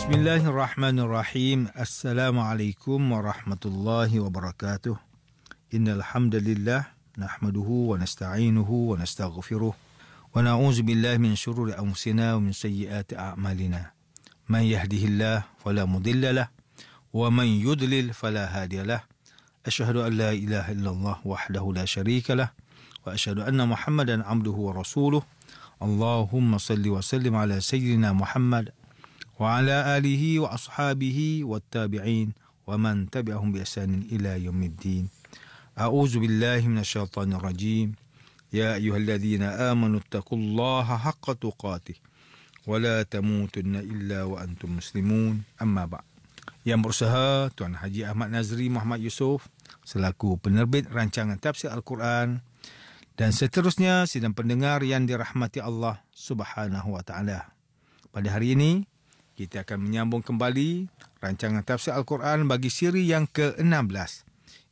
Bismillahirrahmanirrahim. Assalamualaikum warahmatullahi wabarakatuh. Innal hamdalillah nahmaduhu wa nasta'inuhu wa nastaghfiruh wa na'udzu billahi min shururi anfusina wa min sayyiati a'malina. Man yahdihillahu fala mudilla lahu wa man yudlil fala hadiya lahu. Asyhadu an la ilaha illallah wahdahu la syarika lahu wa asyhadu anna Muhammadan 'abduhu wa rasuluh. Allahumma salli wa sallim ala sayyidina Muhammad wa ala alihi wa ashabihi wa tabi'in wa man tabi'ahum bi ihsanin ila yaumiddin. A'udzu billahi minasyaitonir rajim. Ya ayyuhalladzina amanu taqullaha haqqa tuqatih wa la tamutunna illa wa antum muslimun. Amma ba'd. Yang berusaha Tuan Haji Ahmad Nazri Muhammad Yusof selaku penerbit rancangan tafsir Al-Quran dan seterusnya sidang pendengar yang dirahmati Allah Subhanahu wa taala. Pada hari ini kita akan menyambung kembali rancangan tafsir Al-Quran bagi siri yang ke-16.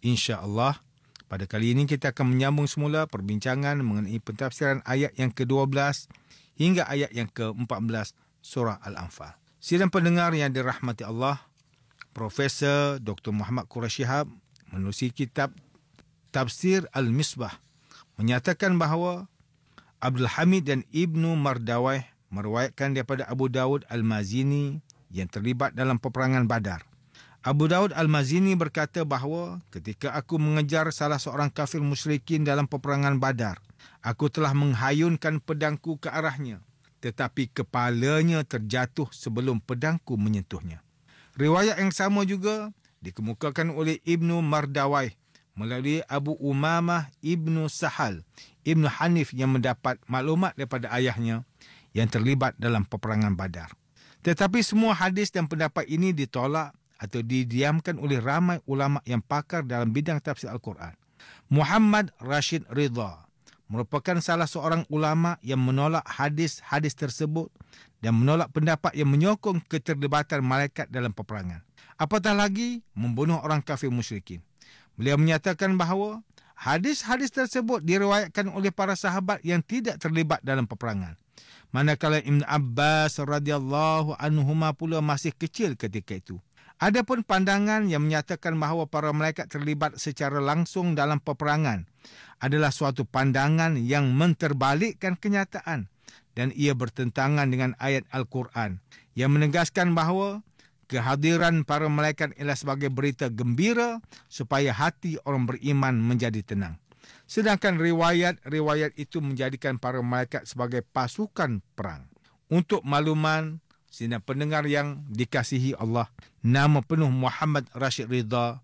InsyaAllah, pada kali ini kita akan menyambung semula perbincangan mengenai pentafsiran ayat yang ke-12 hingga ayat yang ke-14 surah Al-Anfal. Sidang pendengar yang dirahmati Allah, Profesor Dr. Muhammad Quraisy Shihab menerusi kitab Tafsir Al-Misbah menyatakan bahawa Abdul Hamid dan Ibnu Mardawai meriwayatkan daripada Abu Dawud Al-Mazini yang terlibat dalam peperangan Badar. Abu Dawud Al-Mazini berkata bahawa ketika aku mengejar salah seorang kafir musyrikin dalam peperangan Badar, aku telah menghayunkan pedangku ke arahnya, tetapi kepalanya terjatuh sebelum pedangku menyentuhnya. Riwayat yang sama juga dikemukakan oleh Ibnu Mardawai melalui Abu Umamah Ibnu Sahal Ibnu Hanif yang mendapat maklumat daripada ayahnya yang terlibat dalam peperangan Badar. Tetapi semua hadis dan pendapat ini ditolak atau didiamkan oleh ramai ulama yang pakar dalam bidang tafsir Al-Quran. Muhammad Rashid Ridha merupakan salah seorang ulama yang menolak hadis-hadis tersebut dan menolak pendapat yang menyokong keterlibatan malaikat dalam peperangan. Apatah lagi membunuh orang kafir musyrikin. Beliau menyatakan bahawa hadis-hadis tersebut diriwayatkan oleh para sahabat yang tidak terlibat dalam peperangan. Manakala Ibn Abbas radhiyallahu anhuma pula masih kecil ketika itu. Adapun pandangan yang menyatakan bahawa para malaikat terlibat secara langsung dalam peperangan adalah suatu pandangan yang menterbalikkan kenyataan dan ia bertentangan dengan ayat Al-Quran yang menegaskan bahawa kehadiran para malaikat ialah sebagai berita gembira supaya hati orang beriman menjadi tenang. Sedangkan riwayat-riwayat itu menjadikan para malaikat sebagai pasukan perang. Untuk makluman sidang pendengar yang dikasihi Allah, nama penuh Muhammad Rashid Ridha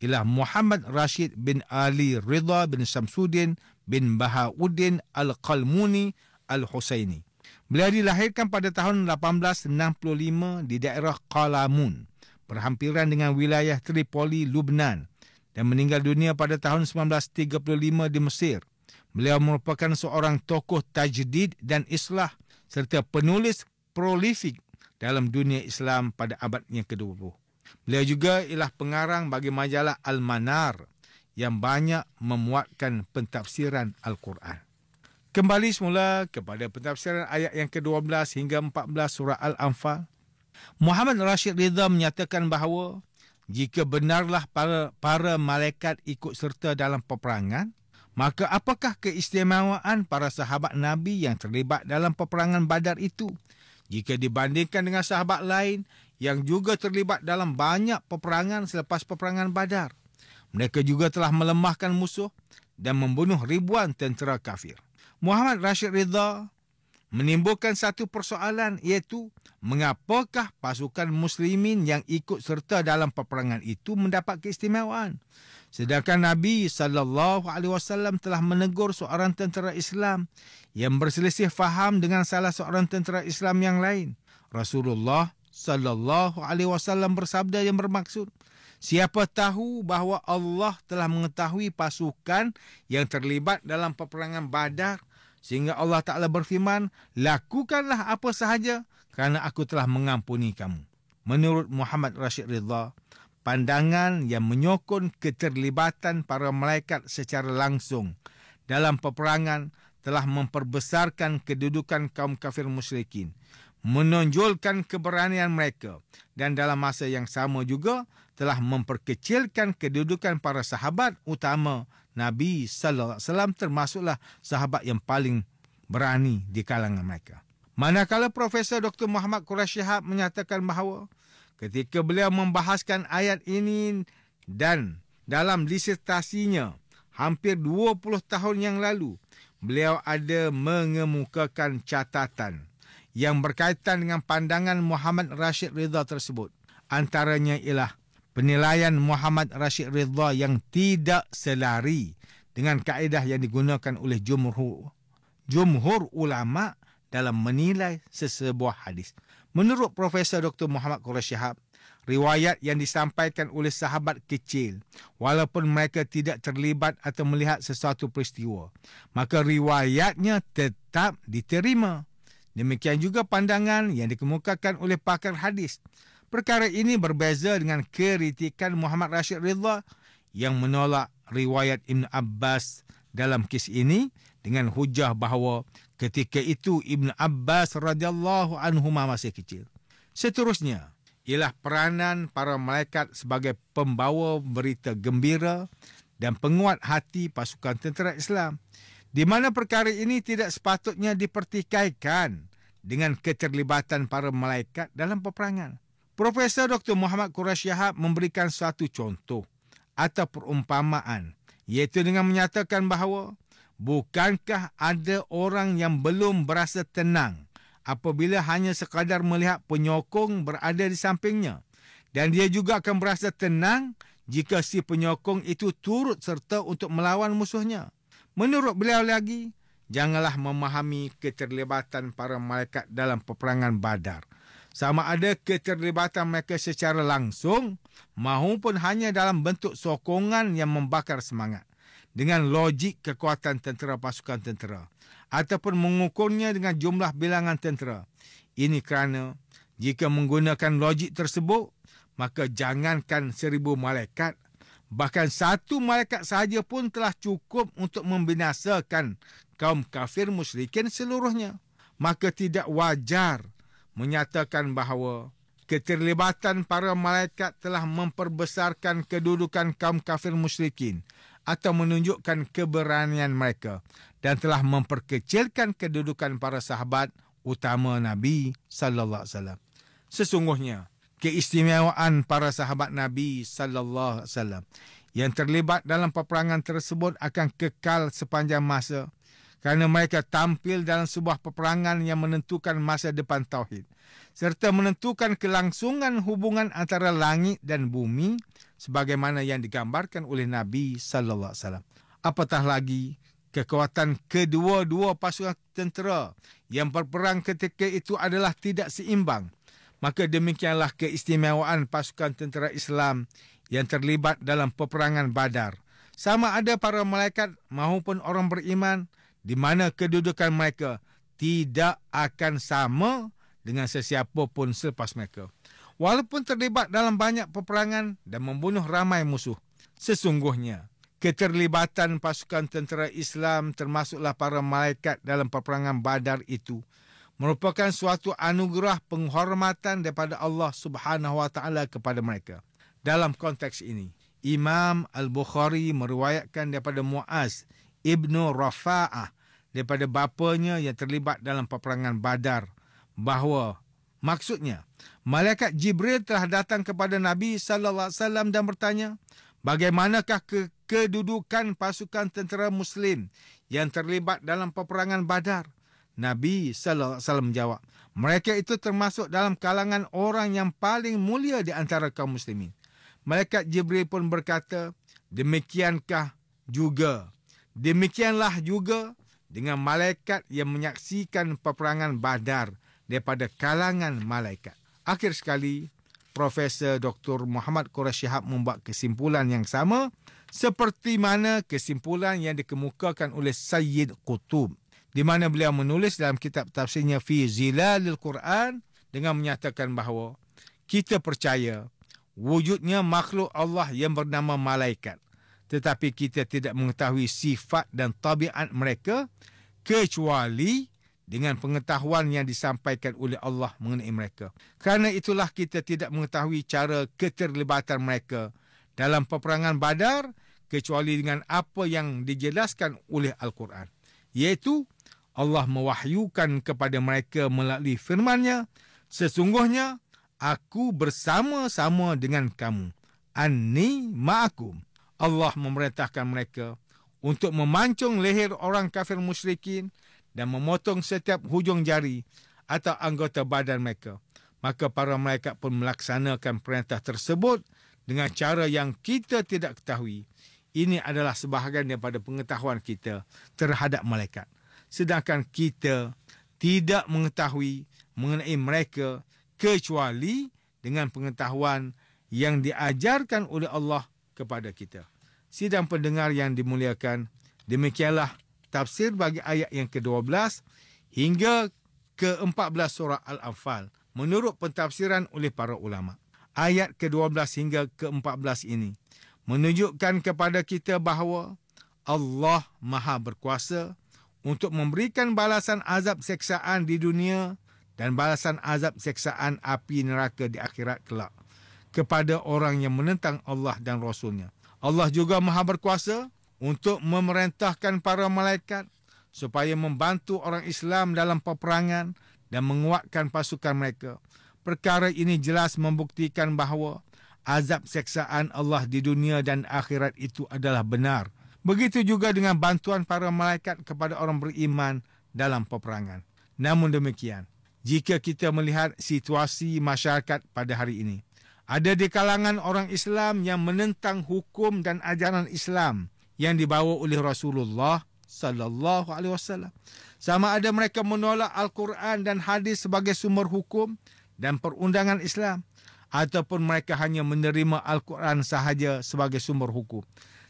ialah Muhammad Rashid bin Ali Ridha bin Samsuddin bin Bahauddin Al-Qalmuni Al-Husaini. Beliau dilahirkan pada tahun 1865 di daerah Qalamun, berhampiran dengan wilayah Tripoli, Lubnan, dan meninggal dunia pada tahun 1935 di Mesir. Beliau merupakan seorang tokoh tajdid dan islah serta penulis prolifik dalam dunia Islam pada abad yang ke-20. Beliau juga ialah pengarang bagi majalah Al-Manar yang banyak memuatkan pentafsiran Al-Quran. Kembali semula kepada pentafsiran ayat yang ke-12 hingga 14 surah Al-Anfal. Muhammad Rashid Ridha menyatakan bahawa jika benarlah para malaikat ikut serta dalam peperangan, maka apakah keistimewaan para sahabat Nabi yang terlibat dalam peperangan Badar itu jika dibandingkan dengan sahabat lain yang juga terlibat dalam banyak peperangan selepas peperangan Badar? Mereka juga telah melemahkan musuh dan membunuh ribuan tentera kafir. Muhammad Rashid Ridha menimbulkan satu persoalan, iaitu mengapakah pasukan muslimin yang ikut serta dalam peperangan itu mendapat keistimewaan, sedangkan Nabi SAW telah menegur seorang tentera Islam yang berselisih faham dengan salah seorang tentera Islam yang lain. Rasulullah SAW bersabda yang bermaksud, siapa tahu bahawa Allah telah mengetahui pasukan yang terlibat dalam peperangan Badar, sehingga Allah Ta'ala berfirman, lakukanlah apa sahaja kerana aku telah mengampuni kamu. Menurut Muhammad Rashid Ridha, pandangan yang menyokong keterlibatan para malaikat secara langsung dalam peperangan telah memperbesarkan kedudukan kaum kafir musyrikin. menonjolkan keberanian mereka dan dalam masa yang sama juga telah memperkecilkan kedudukan para sahabat utama Nabi sallallahu alaihi wasallam, termasuklah sahabat yang paling berani di kalangan mereka. Manakala Profesor Dr. Muhammad Quraish Shihab menyatakan bahawa ketika beliau membahaskan ayat ini dan dalam disertasinya hampir 20 tahun yang lalu, beliau ada mengemukakan catatan yang berkaitan dengan pandangan Muhammad Rashid Ridha tersebut. Antaranya ialah penilaian Muhammad Rashid Ridha yang tidak selari dengan kaedah yang digunakan oleh jumhur ulama dalam menilai sesebuah hadis. Menurut Profesor Dr. Muhammad Quraish Shihab, riwayat yang disampaikan oleh sahabat kecil, walaupun mereka tidak terlibat atau melihat sesuatu peristiwa, maka riwayatnya tetap diterima. Demikian juga pandangan yang dikemukakan oleh pakar hadis. Perkara ini berbeza dengan kritikan Muhammad Rashid Ridha yang menolak riwayat Ibn Abbas dalam kes ini dengan hujah bahawa ketika itu Ibn Abbas radhiyallahu anhu masih kecil. Seterusnya ialah peranan para malaikat sebagai pembawa berita gembira dan penguat hati pasukan tentera Islam, di mana perkara ini tidak sepatutnya dipertikaikan dengan keterlibatan para malaikat dalam peperangan. Profesor Dr. Muhammad Quraish Shihab memberikan suatu contoh atau perumpamaan, iaitu dengan menyatakan bahawa bukankah ada orang yang belum berasa tenang apabila hanya sekadar melihat penyokong berada di sampingnya, dan dia juga akan berasa tenang jika si penyokong itu turut serta untuk melawan musuhnya. Menurut beliau lagi, janganlah memahami keterlibatan para malaikat dalam peperangan Badar sama ada keterlibatan mereka secara langsung maupun hanya dalam bentuk sokongan yang membakar semangat dengan logik kekuatan tentera pasukan tentera ataupun mengukurnya dengan jumlah bilangan tentera. Ini kerana jika menggunakan logik tersebut, maka jangankan 1000 malaikat, bahkan 1 malaikat sahaja pun telah cukup untuk membinasakan kaum kafir musyrikin seluruhnya. Maka tidak wajar menyatakan bahawa keterlibatan para malaikat telah memperbesarkan kedudukan kaum kafir musyrikin atau menunjukkan keberanian mereka dan telah memperkecilkan kedudukan para sahabat utama Nabi sallallahu alaihi wasallam. Sesungguhnya keistimewaan para sahabat Nabi sallallahu alaihi wasallam yang terlibat dalam peperangan tersebut akan kekal sepanjang masa, kerana mereka tampil dalam sebuah peperangan yang menentukan masa depan tauhid serta menentukan kelangsungan hubungan antara langit dan bumi sebagaimana yang digambarkan oleh Nabi sallallahu alaihi wasallam. Apatah lagi kekuatan kedua-dua pasukan tentera yang berperang ketika itu adalah tidak seimbang. Maka demikianlah keistimewaan pasukan tentera Islam yang terlibat dalam peperangan Badar. Sama ada para malaikat maupun orang beriman, di mana kedudukan mereka tidak akan sama dengan sesiapa pun selepas mereka. Walaupun terlibat dalam banyak peperangan dan membunuh ramai musuh, sesungguhnya keterlibatan pasukan tentera Islam termasuklah para malaikat dalam peperangan Badar itu merupakan suatu anugerah penghormatan daripada Allah Subhanahu wa taala kepada mereka. Dalam konteks ini, Imam Al-Bukhari meriwayatkan daripada Muaz Ibnu Rafa'ah daripada bapanya yang terlibat dalam peperangan Badar bahawa maksudnya malaikat Jibril telah datang kepada Nabi sallallahu alaihi wasallam dan bertanya, bagaimanakah kedudukan pasukan tentera muslim yang terlibat dalam peperangan Badar? Nabi sallallahu alaihi wasallam menjawab, mereka itu termasuk dalam kalangan orang yang paling mulia di antara kaum muslimin. Malaikat Jibril pun berkata, demikianlah juga dengan malaikat yang menyaksikan peperangan Badar daripada kalangan malaikat. Akhir sekali, Profesor Dr. Muhammad Quraish Shihab membuat kesimpulan yang sama seperti mana kesimpulan yang dikemukakan oleh Sayyid Qutb, di mana beliau menulis dalam kitab tafsirnya Fi Zilalil Quran dengan menyatakan bahawa kita percaya wujudnya makhluk Allah yang bernama malaikat, tetapi kita tidak mengetahui sifat dan tabiat mereka kecuali dengan pengetahuan yang disampaikan oleh Allah mengenai mereka. Kerana itulah kita tidak mengetahui cara keterlibatan mereka dalam peperangan Badar kecuali dengan apa yang dijelaskan oleh Al-Quran, iaitu Allah mewahyukan kepada mereka melalui firman-Nya, sesungguhnya aku bersama-sama dengan kamu. Anni ma'akum. Allah memerintahkan mereka untuk memancung leher orang kafir musyrikin dan memotong setiap hujung jari atau anggota badan mereka. Maka para malaikat pun melaksanakan perintah tersebut dengan cara yang kita tidak ketahui. Ini adalah sebahagian daripada pengetahuan kita terhadap malaikat. Sedangkan kita tidak mengetahui mengenai mereka kecuali dengan pengetahuan yang diajarkan oleh Allah kepada kita. Sidang pendengar yang dimuliakan, demikianlah tafsir bagi ayat yang ke-12 hingga ke-14 surah Al-Anfal menurut pentafsiran oleh para ulama. Ayat ke-12 hingga ke-14 ini menunjukkan kepada kita bahawa Allah Maha Berkuasa untuk memberikan balasan azab seksaan di dunia dan balasan azab seksaan api neraka di akhirat kelak kepada orang yang menentang Allah dan Rasul-Nya. Allah juga Maha Berkuasa untuk memerintahkan para malaikat supaya membantu orang Islam dalam peperangan dan menguatkan pasukan mereka. Perkara ini jelas membuktikan bahawa azab seksaan Allah di dunia dan akhirat itu adalah benar. Begitu juga dengan bantuan para malaikat kepada orang beriman dalam peperangan. Namun demikian, jika kita melihat situasi masyarakat pada hari ini, ada di kalangan orang Islam yang menentang hukum dan ajaran Islam yang dibawa oleh Rasulullah sallallahu alaihi wasallam. Sama ada mereka menolak Al-Quran dan hadis sebagai sumber hukum dan perundangan Islam, ataupun mereka hanya menerima Al-Quran sahaja sebagai sumber hukum.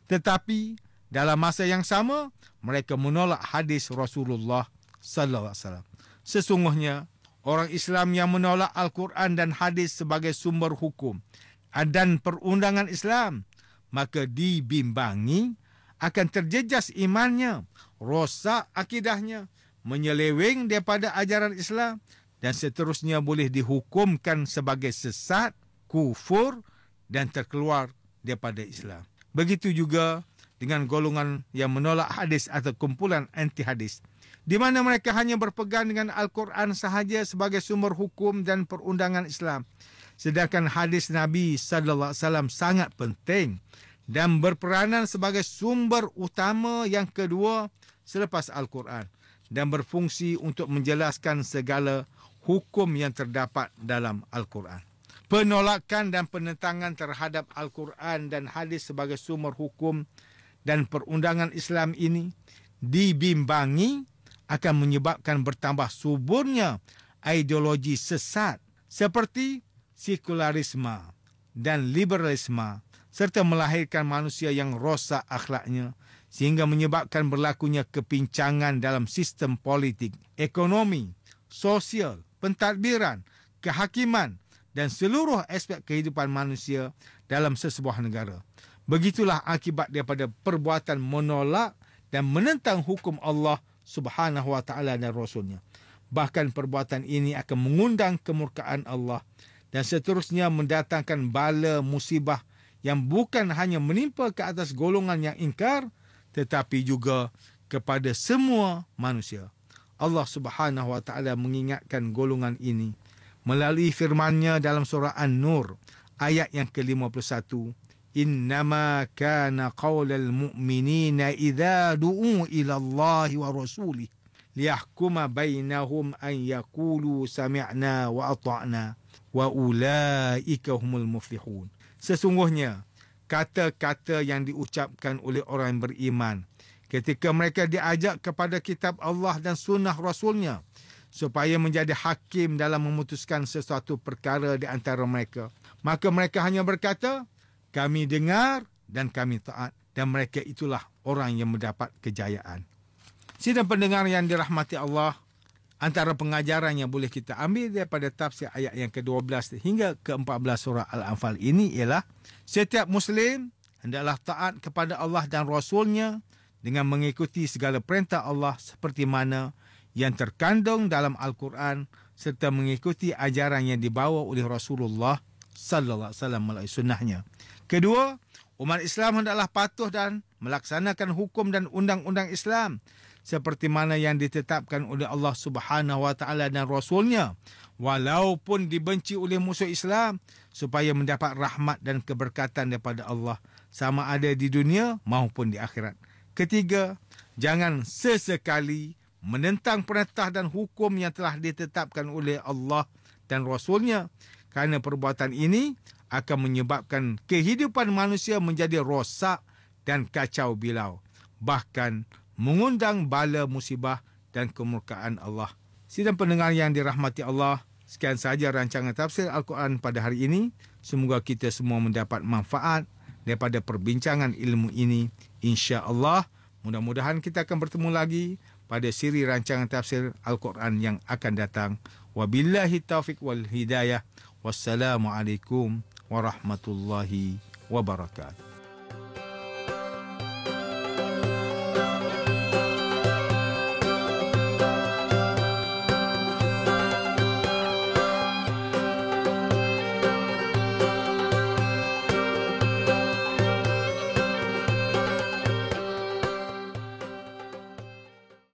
Tetapi dalam masa yang sama, mereka menolak hadis Rasulullah sallallahu alaihi wasallam. Sesungguhnya orang Islam yang menolak Al-Quran dan hadis sebagai sumber hukum dan perundangan Islam, maka dibimbangi akan terjejas imannya, rosak akidahnya, menyeleweng daripada ajaran Islam dan seterusnya boleh dihukumkan sebagai sesat, kufur dan terkeluar daripada Islam. Begitu juga dengan golongan yang menolak hadis atau kumpulan anti hadis, di mana mereka hanya berpegang dengan Al-Quran sahaja sebagai sumber hukum dan perundangan Islam. Sedangkan hadis Nabi sallallahu alaihi wasallam sangat penting dan berperanan sebagai sumber utama yang kedua selepas Al-Quran dan berfungsi untuk menjelaskan segala hukum yang terdapat dalam Al-Quran. Penolakan dan penentangan terhadap Al-Quran dan hadis sebagai sumber hukum dan perundangan Islam ini dibimbangi akan menyebabkan bertambah suburnya ideologi sesat seperti sekularisme dan liberalisme serta melahirkan manusia yang rosak akhlaknya sehingga menyebabkan berlakunya kepincangan dalam sistem politik, ekonomi, sosial, pentadbiran, kehakiman dan seluruh aspek kehidupan manusia dalam sesebuah negara. Begitulah akibat daripada perbuatan menolak dan menentang hukum Allah Subhanahu wa ta'ala dan Rasulnya. Bahkan perbuatan ini akan mengundang kemurkaan Allah dan seterusnya mendatangkan bala musibah yang bukan hanya menimpa ke atas golongan yang ingkar tetapi juga kepada semua manusia. Allah Subhanahu wa ta'ala mengingatkan golongan ini melalui firman-Nya dalam surah An-Nur ayat yang ke-51. Innama kana qaulal mu'minina idza du'u ila Allah wa rasulih liyahkuma bainahum an yaqulu sami'na wa ata'na wa ulaika humul muflihun. Sesungguhnya kata-kata yang diucapkan oleh orang yang beriman ketika mereka diajak kepada kitab Allah dan sunnah Rasulnya supaya menjadi hakim dalam memutuskan sesuatu perkara di antara mereka, maka mereka hanya berkata, kami dengar dan kami taat, dan mereka itulah orang yang mendapat kejayaan. Sidang pendengar yang dirahmati Allah, antara pengajaran yang boleh kita ambil daripada tafsir ayat yang ke-12 hingga ke-14 surah Al-Anfal ini ialah setiap Muslim hendaklah taat kepada Allah dan Rasulnya dengan mengikuti segala perintah Allah seperti mana yang terkandung dalam Al-Quran serta mengikuti ajaran yang dibawa oleh Rasulullah sallallahu alaihi wasallam melalui sunnahnya. Kedua, umat Islam hendaklah patuh dan melaksanakan hukum dan undang-undang Islam seperti mana yang ditetapkan oleh Allah Subhanahu wa taala dan Rasulnya, walaupun dibenci oleh musuh Islam, supaya mendapat rahmat dan keberkatan daripada Allah sama ada di dunia maupun di akhirat. Ketiga, jangan sesekali menentang perintah dan hukum yang telah ditetapkan oleh Allah dan Rasulnya, kerana perbuatan ini akan menyebabkan kehidupan manusia menjadi rosak dan kacau bilau, bahkan mengundang bala musibah dan kemurkaan Allah. Sidang pendengar yang dirahmati Allah, sekian sahaja rancangan tafsir Al-Quran pada hari ini. Semoga kita semua mendapat manfaat daripada perbincangan ilmu ini, insya-Allah. Mudah-mudahan kita akan bertemu lagi pada siri rancangan tafsir Al-Quran yang akan datang. Wabillahi taufiq wal hidayah. Wassalamualaikum warahmatullahi wabarakatuh.